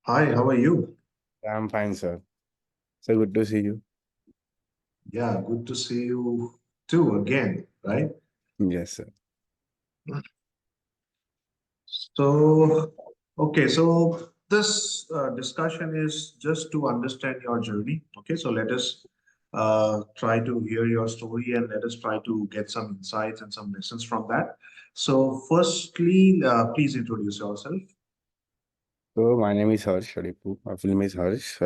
Hi, how are you? I'm fine, sir. So good to see you. Yeah, good to see you too again, right? Yes, sir. So, okay, so this discussion is just to understand your journey. Okay, so let us try to hear your story and let us try to get some insights and some lessons from that. So, firstly, please introduce yourself. So my name is Harsh Shadipu. My full name is Harsh.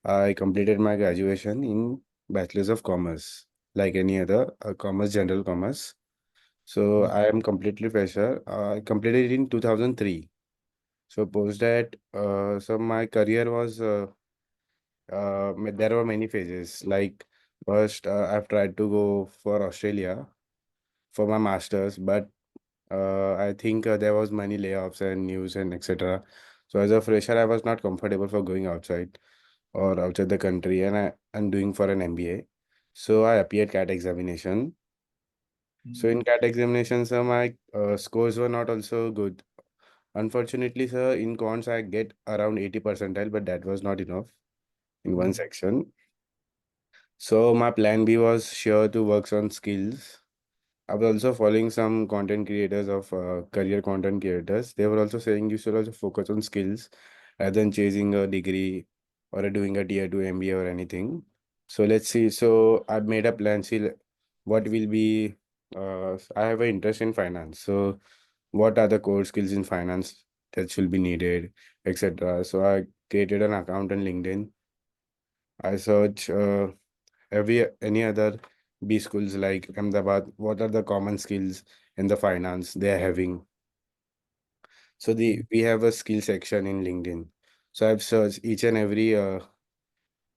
I completed my graduation in Bachelor's of Commerce, like any other commerce, general commerce. So Mhm, I am completely fresher. I completed it in 2003. So post that, so my career was there were many phases. Like first, I've tried to go for Australia for my masters, but I think there was many layoffs and news and etc. So as a fresher, I was not comfortable for going outside or outside the country, and I'm doing for an MBA. So I appeared CAT examination. So mhm, in CAT examination, sir, my scores were not also good. Unfortunately, sir, in cons I get around 80 percentile, but that was not enough in one mhm, section. So my plan B was sure to work on skills. I was also following some content creators of career content creators. They were also saying you should also focus on skills rather than chasing a degree or doing a tier 2 MBA or anything. So let's see. So I've made a plan. See what will be. I have an interest in finance. So what are the core skills in finance that should be needed, etc. So I created an account on LinkedIn. I search every any other B schools like Ahmedabad, what are the common skills in the finance they are having? So the we have a skill section in LinkedIn. So I've searched each and every I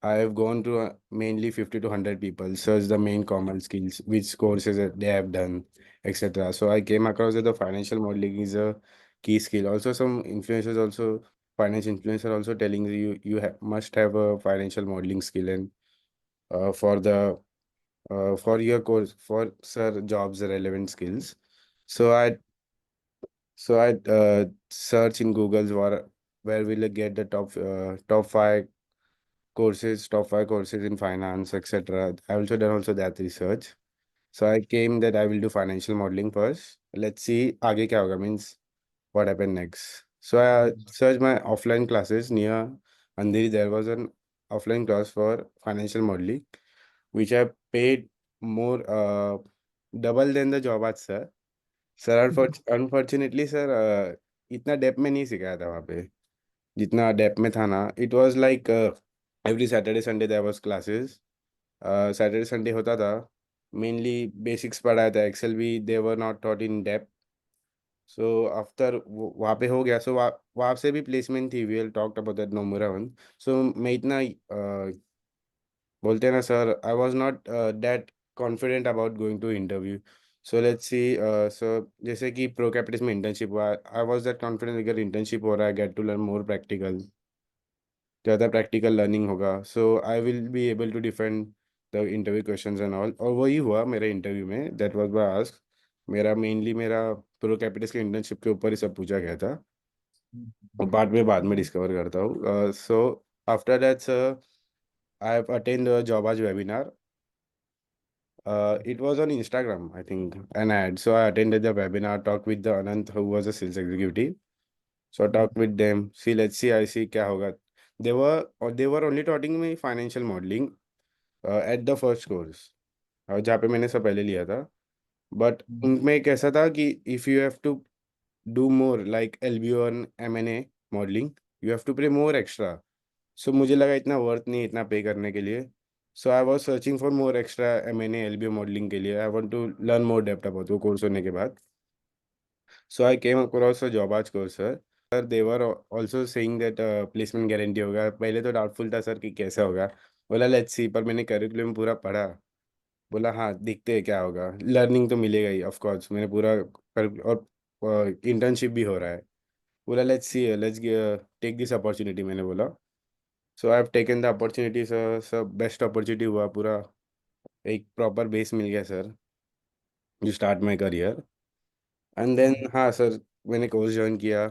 have gone to mainly 50 to 100 people, search the main common skills, which courses that they have done, etc. So I came across that the financial modeling is a key skill. Also, some influencers also finance influencer also telling you must have a financial modeling skill and for the for your course for sir jobs relevant skills. So I search in Google's where will I get the top five courses, top five courses in finance, etc. I also done also that research. So I came that I will do financial modeling first. Let's see आगे क्या होगा means what happened next. So I mhm, searched my offline classes near Andheri. There was an offline class for financial modeling, which I paid more double than the job आज sir sir unfortunately sir इतना depth में नहीं सिखाया था वहाँ पे जितना depth में था ना it was like every Saturday Sunday there was classes Saturday Sunday होता था मेनली बेसिक्स पढ़ाया था एक्सेल भी they were not taught in depth so after वहाँ पे हो गया सो वहाँ से भी प्लेसमेंट थी we will talked about that Nomura one so मैं इतना बोलते हैं ना sir I was not that confident about going to interview so let's see so जैसे कि प्रो कैपिटल्स में इंटर्नशिप हुआ आई वाज दैट कॉन्फिडेंट अगर इंटर्नशिप हो रहा है get to learn more practical ज़्यादा प्रैक्टिकल लर्निंग होगा so I will be able to defend the interview questions and all और वही हुआ मेरे इंटरव्यू में दैट वाज माय आस्क मेरा मेनली मेरा प्रो कैपिटल्स के इंटर्नशिप के ऊपर ही सब पूछा गया था और बाद में डिस्कवर करता हूँ so after that sir I have attend job आज webinar. It was on Instagram, I think, an ad. So I attended the webinar, talked with the Anant, who was a sales executive. So I talked with them. See, let's see, I see क्या होगा. They were only teaching me financial modeling at the first course. जहाँ पे मैंने सब पहले लिया था. But mhm, उनमें एक ऐसा था कि if you have to do more like LBO and M&A modeling, you have to pay more extra. सो मुझे लगा इतना वर्थ नहीं इतना पे करने के लिए so I was searching for more extra MNA LBO modelling के लिए I want to learn more depth about वो कोर्स होने के बाद so I came across a job आज course sir they were also saying that placement guarantee होगा पहले तो डाउटफुल था सर कि कैसा होगा बोला लेट्स सी पर मैंने करिकुलम पूरा पढ़ा बोला हाँ दिखते हैं क्या होगा लर्निंग तो मिलेगा ही ऑफ कोर्स मैंने पूरा और इंटर्नशिप भी हो रहा है बोला let's see let's take this opportunity मैंने बोला so I have taken the opportunity sir sir best opportunity हुआ पूरा एक प्रॉपर बेस मिल गया sir you start my career and then mhm, हाँ सर मैंने कोर्स ज्वाइन किया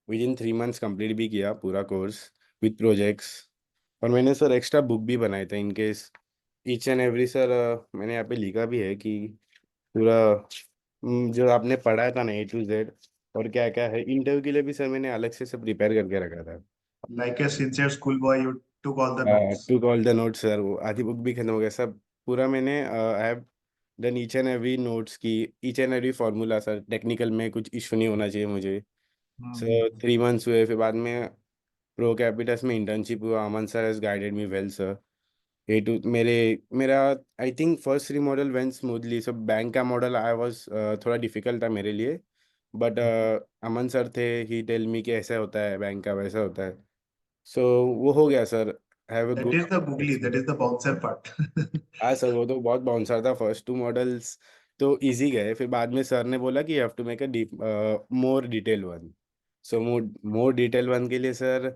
विदिन 3 मंथ्स कंप्लीट भी किया पूरा कोर्स विद प्रोजेक्ट्स। और मैंने सर एक्स्ट्रा बुक भी बनाए थे in case each and every sir. मैंने यहाँ पे लिखा भी है कि पूरा जो आपने पढ़ा था ना A to Z और क्या क्या है इंटरव्यू के लिए भी सर मैंने अलग से सब प्रिपेयर करके रखा था। Like a sincere schoolboy, you took all the notes. To call the note sir, वो आधी बुक भी खत्म हो गया सब पूरा मैंने। I have done each and every notes की each and every formula sir, technical में कुछ इशू नहीं होना चाहिए मुझे। Hmm. सर 3 मंथ्स हुए, फिर बाद में प्रो कैपिटस में इंटर्नशिप हुआ। Aman sir has guided me well sir. ए टू मेरा I think first 3 model went smoothly. सब बैंक का मॉडल आई वाज थोड़ा डिफिकल्ट था मेरे लिए, बट अमन सर थे, ही टेल मी कि ऐसा होता है बैंक का, वैसा होता है। सो वो हो गया sir. Have a That good is the googly, that is the bouncer part. हाँ सर, वो तो बहुत बाउंसर था। फर्स्ट 2 मॉडल्स तो इजी गए, फिर बाद में सर ने बोला कि have to make a deep more detail one. So more detail one के लिए सर,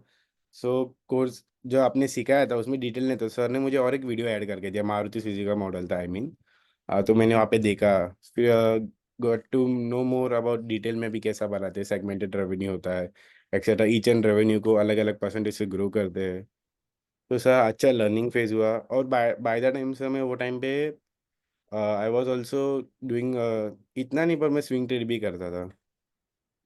सो कोर्स जो आपने सिखाया था उसमें डिटेल नहीं, तो सर ने मुझे और एक वीडियो ऐड करके दिया। मारुति सुजुकी का मॉडल था आई मीन। तो मैंने वहाँ पे देखा, फिर got to know more about detail में भी कैसा बनाते हैं, सेगमेंटेड रेवेन्यू होता है एक्सेट्रा, ईच एंड रेवेन्यू को अलग अलग परसेंटेज से ग्रो करते हैं। तो सर अच्छा लर्निंग फेज हुआ। और बाय द टाइम सर मैं वो टाइम पे आई वाज आल्सो डूइंग, इतना नहीं पर मैं स्विंग ट्रेड भी करता था।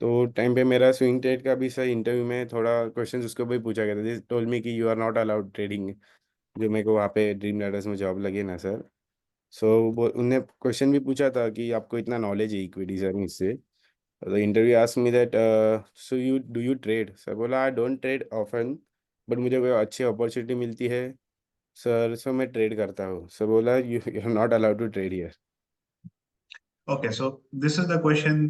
तो टाइम पे मेरा स्विंग ट्रेड का भी सर इंटरव्यू में थोड़ा क्वेश्चंस उसको भी पूछा गया था। दे टोल्ड मी कि you are not allowed trading, जो मेरे को वहाँ पे ड्रीम लैडर्स में जॉब लगी ना सर। सो वो उनने क्वेश्चन भी पूछा था कि आपको इतना नॉलेज है इक्विटीज और इससे। The interview asked me that so you do you trade. Sir बोला I don't trade often, but मुझे कोई अच्छी अपॉर्चुनिटी मिलती है सर, सो मैं ट्रेड करता हूँ। सर बोला you are not allowed to trade here. Okay, so this is the question,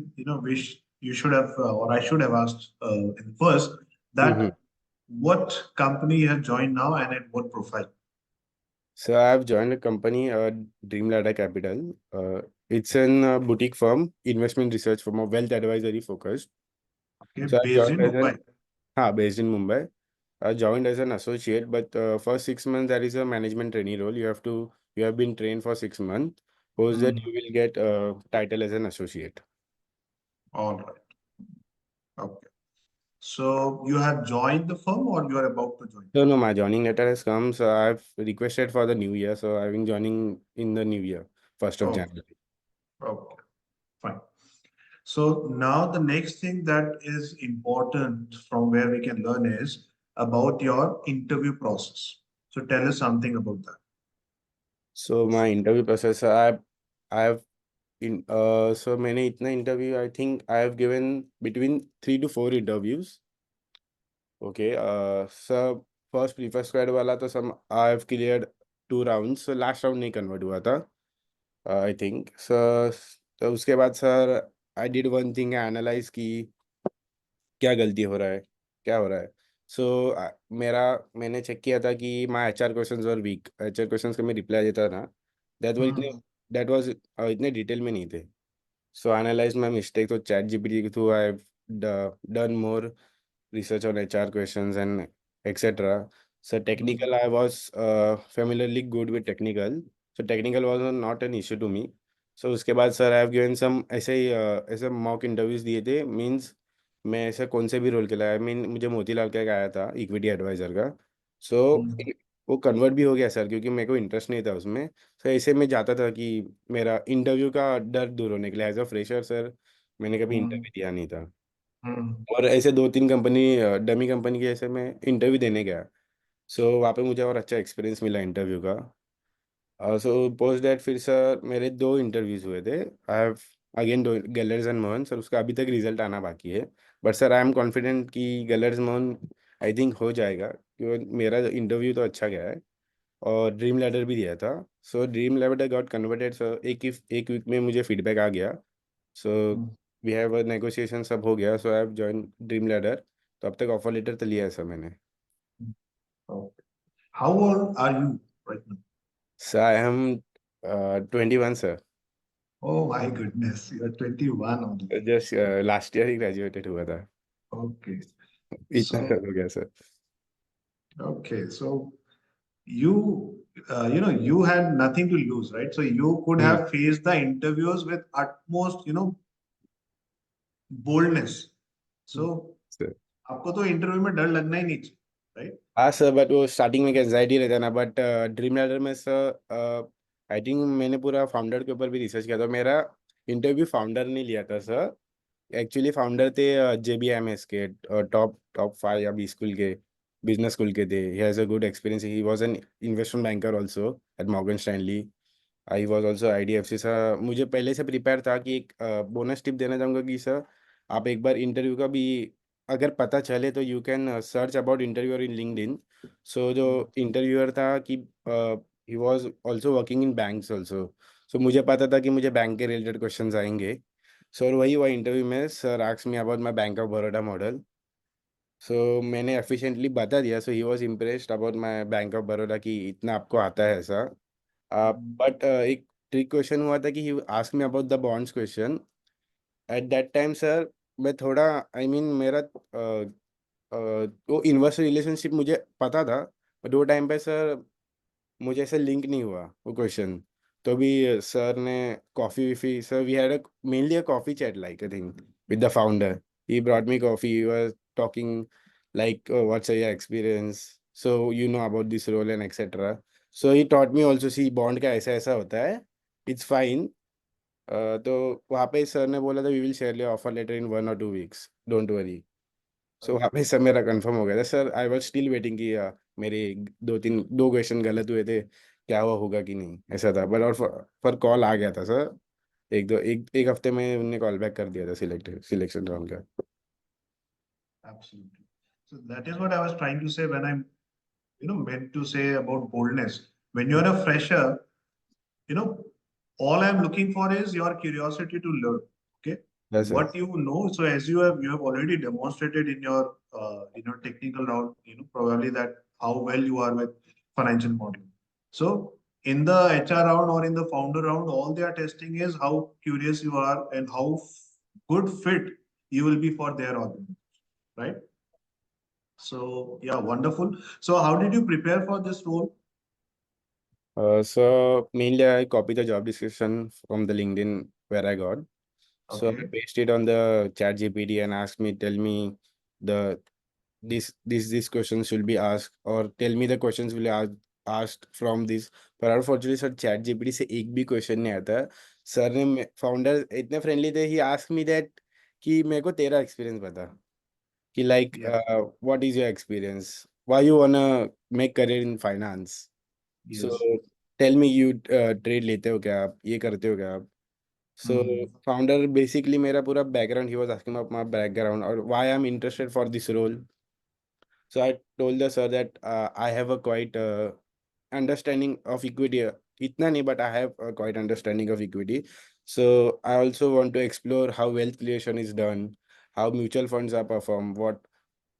which you should have, or I should have asked in first, that what company you have joined now and at what profile? So I've joined a company, Dream Ladder Capital. It's an boutique firm, investment research firm, of wealth advisory focused. Okay, So I based joined in as Mumbai. an, based in Mumbai. I joined as an associate, but first 6 months there is a management trainee role. You have been trained for 6 months. Post that Hmm. you will get title as an associate. All right. Okay. So you have joined the firm or you are about to join? So no, my joining letter has come. So I've requested for the new year. So I've been joining in the new year, 1st of Oh, January. okay, fine. So now the next thing that is important from where we can learn is about your interview process. So tell us something about that. So my interview process, I have so मैंने इतना interview I think I have given between 3 to 4 interviews. Okay सब first prefer squad वाला तो सब I have cleared 2 rounds, so last round नहीं convert हुआ था I think sir. तो उसके बाद sir I did one thing, analyse की क्या गलती हो रहा है, क्या हो रहा है। सो मेरा मैंने चेक किया था कि my HR questions were weak. HR questions का मैं रिप्लाई देता था, Hmm. दैट वाज इतने डिटेल में नहीं थे। So analyze my mistake. So ChatGPT के through I've done more research on HR questions and etc. So Hmm. technical, I was familiarly good with technical. So technical was not an issue to me. So उसके बाद sir I have given some ऐसे ही ऐसे mock interviews दिए थे। Means मैं ऐसे कौन से भी रोल के लिए, आई मीन मुझे मोतीलाल का एक आया था इक्विटी एडवाइजर का। सो Hmm. वो कन्वर्ट भी हो गया सर, क्योंकि मेरे को इंटरेस्ट नहीं था उसमें। तो ऐसे में जाता था कि मेरा इंटरव्यू का डर दूर होने के लिए, एज अ फ्रेशर सर मैंने कभी Hmm. इंटरव्यू दिया नहीं था। Hmm. और ऐसे 2-3 कंपनी, डमी कंपनी के ऐसे में इंटरव्यू देने गया। सो वहाँ पे मुझे और अच्छा एक्सपीरियंस मिला इंटरव्यू का। सो पोस्ट दैट फिर सर मेरे 2 इंटरव्यूज हुए थे। I have again Gallers and Mohan sir, उसका अभी तक रिजल्ट आना बाकी है। But sir I am confident कि गैलर्स मोहन आई थिंक हो जाएगा, क्योंकि मेरा इंटरव्यू तो अच्छा गया है। और ड्रीम लैडर भी दिया था। So dream ladder got converted. So एक वीक में मुझे फीडबैक आ गया। So Hmm. We have negotiation सब हो गया। So I have join dream ladder. तो अब तक ऑफर लेटर तो लिया है सर मैंने। Okay. How old are you right now? Sir I M 21 sir. Oh my goodness, you are 21 only. Just last year he graduated हुआ था। Okay. इतना So, साल हो गया sir. okay. So you had nothing to lose, right? So you could hmm have faced the interviews with utmost, boldness. So sir आपको तो interview में डर लगना ही नहीं चाहिए, राइट? हाँ सर, बट वो स्टार्टिंग में एंजाइटी रहता है ना, बट ड्रीम लैडर में सर आई थिंक मैंने पूरा फाउंडर के ऊपर भी रिसर्च किया था। मेरा इंटरव्यू फाउंडर ने लिया था सर। एक्चुअली फाउंडर थे JBMS के टॉप टॉप 5 या 20 स्कूल के, बिजनेस स्कूल के थे। He has a good experience, he was an investment banker also at Morgan Stanley. I was also IDFC। Sir मुझे पहले से प्रिपेयर था कि एक बोनस टिप देना चाहूँगा कि सर आप एक बार इंटरव्यू का भी अगर पता चले तो you can search about interviewer in LinkedIn. So जो इंटरव्यूअर था कि he was also working in banks also. So मुझे पता था कि मुझे बैंक के रिलेटेड क्वेश्चन आएंगे। सर वही हुआ इंटरव्यू में, sir asked me about my bank of Baroda model. So मैंने एफिशिएंटली बता दिया। So he was impressed about my bank of Baroda कि इतना आपको आता है ऐसा। बट एक ट्रिक क्वेश्चन हुआ था कि he asked me about the bonds question. At that time sir मैं थोड़ा आई मीन मेरा वो इन्वर्स रिलेशनशिप मुझे पता था, बट वो टाइम पे सर मुझे ऐसे लिंक नहीं हुआ वो क्वेश्चन। तो भी सर ने कॉफ़ी विफ़ी, sir we had a mainly a coffee chat like I think with the founder. He brought me coffee, he was talking like what's your experience, so you know about this role and etcetera. So he taught me also see bond का ऐसा ऐसा होता है, it's fine. तो वहाँ पे sir ने बोला था we will share your offer letter in 1 or 2 weeks, don't worry. So वहाँ पे सब मेरा कंफर्म हो गया था sir. I was still waiting कि मेरे दो क्वेश्चन गलत हुए थे, क्या हुआ होगा कि नहीं ऐसा था। बट और पर कॉल आ गया था सर। एक हफ्ते में उनने कॉल बैक कर दिया था सिलेक्शन राउंड का। Absolutely. So that is what I was trying to say when I'm, meant to say about boldness. When you're a fresher, you know, all I'm looking for is your curiosity to learn. Okay, yes sir. what you know. So as you have already demonstrated in your technical round, probably that how well you are with financial modeling. So in the HR round or in the founder round, all they are testing is how curious you are and how good fit you will be for their organization, right? So yeah, wonderful. So how did you prepare for this role? So mainly I copied the job description from the LinkedIn where I got. So I Okay. pasted it on the chat GPT and asked me, tell me the this question should be asked, or tell me the questions will ask asked from this। पर unfortunately sir chat GPT से एक भी question नहीं आता। Sir ने founder इतने friendly थे, he ask me that कि मेरे को तेरा एक्सपीरियंस बता कि like Yeah. What is your experience, why you wanna make career in finance. So Yes. Tell me you trade लेते हो क्या आप, ये करते हो क्या आप। सो Hmm. फाउंडर बेसिकली मेरा पूरा background, he was asking about my background और why I am interested for this role. So I told the sir that I have a quite understanding of equity. Itna nahi, but I have a quite understanding of equity. So I also want to explore how wealth creation is done, how mutual funds are performed, what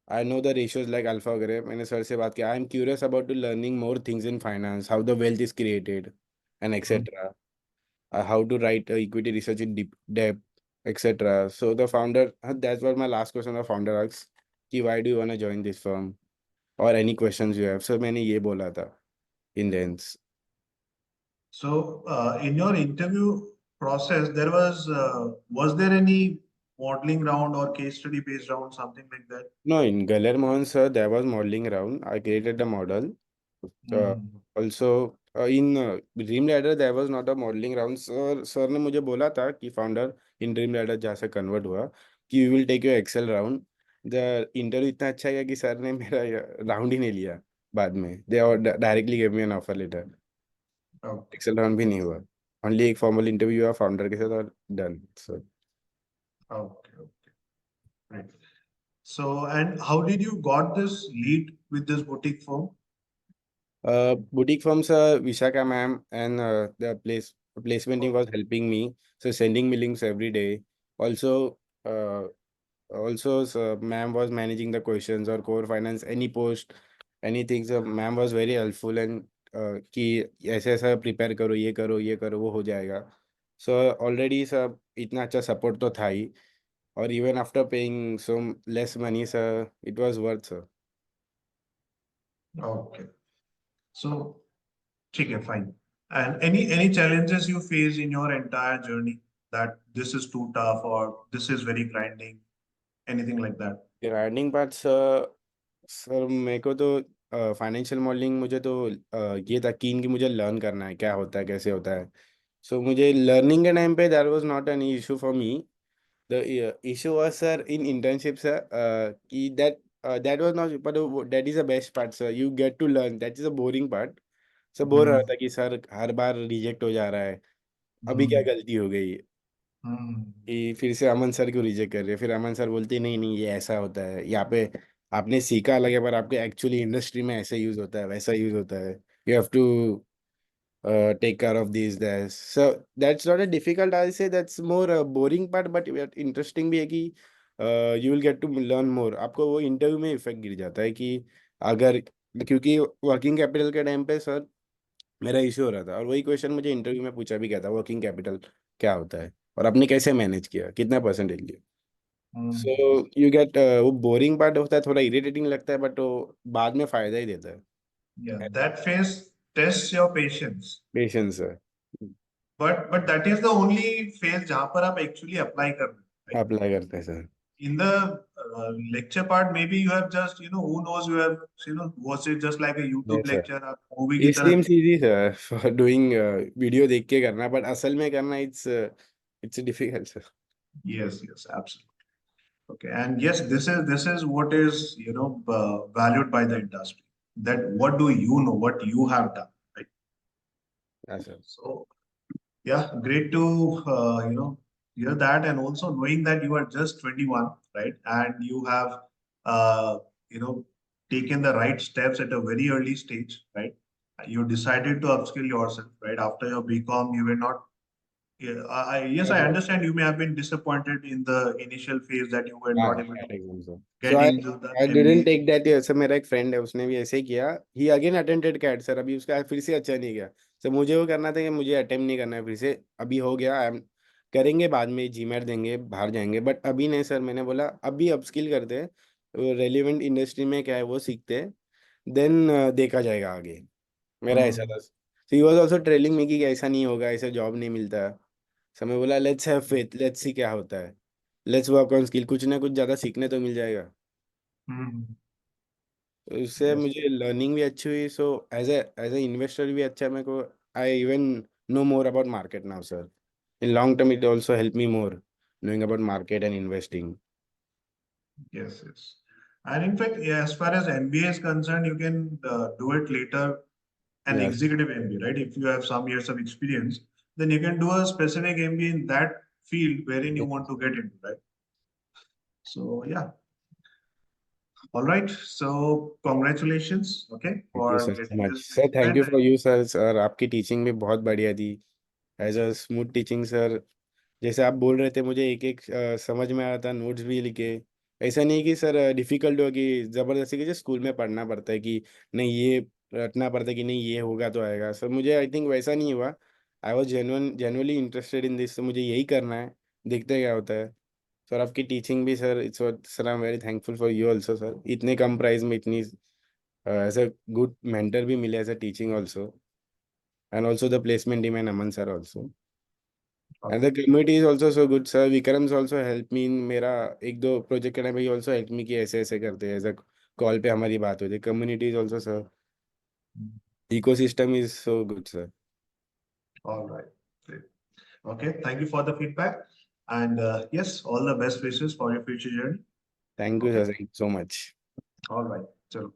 I know the ratios like alpha वगैरह। मैंने sir से बात किया। I am curious about to learning more things in finance, how the wealth is created, and Hmm. etc. How to write equity research in deep depth, etc. So the founder, that's what my last question the founder asks, कि why do you want to join this firm? और any questions you have. Sir मैंने ये बोला था in the ends. So in your interview process, was there any modeling round or case study based round, something like that? No, in गलेर Mohan sir there was modelling round, I created the model. Hmm. Also in dream ladder there was not a modelling round. Sir ने मुझे बोला था कि founder इन dream ladder जहाँ से convert हुआ कि we will take your Excel round. The interview इतना अच्छा गया कि सर ने मेरा राउंड ही नहीं लिया बाद में। They directly give me an offer letter. Okay. Excel round भी नहीं हुआ, ओनली एक फॉर्मल इंटरव्यू हुआ फाउंडर के साथ और done sir. Okay. Okay. Right. So, and how did you got this lead with this boutique firm? Boutique firms, Vishaka ma'am and the placement team was helping me. So sending me links every day. Also, uh, ma'am was managing the questions or core finance, any post, anything. So ma'am was very helpful and कि ऐसे ऐसा prepare करो ये करो वो हो जाएगा। So already सब इतना अच्छा सपोर्ट तो था ही, और even after paying so less money sir it was worth sir. Okay. So, okay, fine. And any challenges you face in your entire journey that this is too tough or this is very grinding, anything like that? Writing part sir मेरे को तो financial modelling मुझे तो ये था कीन कि मुझे लर्न करना है क्या होता है कैसे होता है। सो मुझे लर्निंग के टाइम पे that was not an issue for me. The issue was sir in internship sir कि that was not but that is the best part sir you get to learn that is a boring part. Sir bore हो रहा था कि sir हर बार reject हो जा रहा है अभी क्या Hmm. गलती हो गई Hmm. कि फिर से अमन सर क्यों रिजेक्ट कर रहे हैं। फिर अमन सर बोलते नहीं नहीं ये ऐसा होता है यहाँ पे आपने सीखा अलग है पर आपके एक्चुअली इंडस्ट्री में ऐसा यूज होता है वैसा यूज होता है you have to take care of these guys so that's not a difficult I say that's more a boring part but interesting भी है कि you will get to learn more आपको वो इंटरव्यू में इफेक्ट गिर जाता है कि अगर क्योंकि वर्किंग कैपिटल के टाइम पे सर मेरा इशू हो रहा था और वही क्वेश्चन मुझे इंटरव्यू में पूछा भी गया था वर्किंग कैपिटल क्या होता है और आपने कैसे मैनेज किया कितना परसेंटेज लिया। Hmm. सो यू गेट वो बोरिंग पार्ट होता है थोड़ा इरिटेटिंग लगता है बट वो बाद में फायदा ही देता Yeah, है। that phase tests your patience. Patience है But that is the only phase जहाँ पर आप actually apply कर रहे हो, right? अप्लाई करते हैं sir. In the lecture part, maybe you have just, who knows, you have, watched it just like a YouTube yes sir lecture, आप movie की इस तरह टीम देख. सीधी सर फॉर डूइंग वीडियो देख के करना बट असल में करना it's difficult sir. Yes, yes, absolutely. Okay, and yes, this is what is, valued by the industry. That what do you know, what you have done, right? हाँ sir So yeah, great to hear that, and also knowing that you are just 21, right? And you have uh, you know taken the right steps at a very early stage, right? You decided to upskill yourself, right? After your BCom, you were not. Yeah, yes, I understand you may have been disappointed in the initial phase that you were not able to exam sir so get I into the I didn't MBA. Take that sir मेरा एक friend है उसने भी ऐसे ही किया ही again attempted CAT sir अभी उसका फिर से अच्छा नहीं गया। सर मुझे वो करना था कि मुझे अटेम्प्ट नहीं करना है फिर से अभी हो गया आई एम करेंगे बाद में जीमेट देंगे बाहर जाएंगे बट अभी नहीं सर मैंने बोला अभी अपस्किल करते हैं रेलिवेंट इंडस्ट्री में क्या है वो सीखते हैं देन देखा जाएगा आगे। मेरा ऐसा Hmm. था सो ही वाज आल्सो ट्रेलिंग में कि ऐसा नहीं होगा ऐसा जॉब नहीं मिलता। समय बोला let's have faith let's see क्या होता है लेट्स वर्क ऑन स्किल कुछ ना कुछ ज़्यादा सीखने तो मिल जाएगा। Hmm. तो इससे Yes. मुझे लर्निंग भी अच्छी हुई सो एज ए इन्वेस्टर भी अच्छा मेरे को I even know more about market now sir in long term it also help me more knowing about market and investing. Yes, yes. And in fact, yeah, as far as MBA is concerned, you can do it later, an Yes, executive MBA, right? If you have some years of experience, then you can do a specific MBA in that field wherein you want to get into, right? So yeah, all right. So congratulations, okay, thank you for sir so getting much this sir thank you placement. For you sir sir आपकी teaching भी बहुत बढ़िया थी as a smooth teaching sir जैसे आप बोल रहे थे मुझे एक एक समझ में आया था नोट्स भी लिखे। ऐसा नहीं कि सर डिफिकल्ट हो कि ज़बरदस्ती की स्कूल में पढ़ना पड़ता है कि नहीं ये रटना पड़ता है कि नहीं ये होगा तो आएगा सर मुझे आई थिंक वैसा नहीं हुआ। I was genuinely interested in this मुझे यही करना है देखते हैं क्या होता है। सर आपकी टीचिंग भी sir it's sir I am very thankful for you also sir इतने कम प्राइस में इतनी एज अ गुड मेंटर भी मिले as a teaching also and also the placement team and Aman sir also and the community is also so good sir Vikram's also helped me in मेरा एक दो project करने में ही also helped me कि ऐसे ऐसे करते हैं ऐसा कॉल पे हमारी बात होती है community is also sir ecosystem is so good sir. All right. Great. Okay. Thank you for the feedback. And yes, all the best wishes for your future journey. Thank you Okay. sir thank you so much. All right. So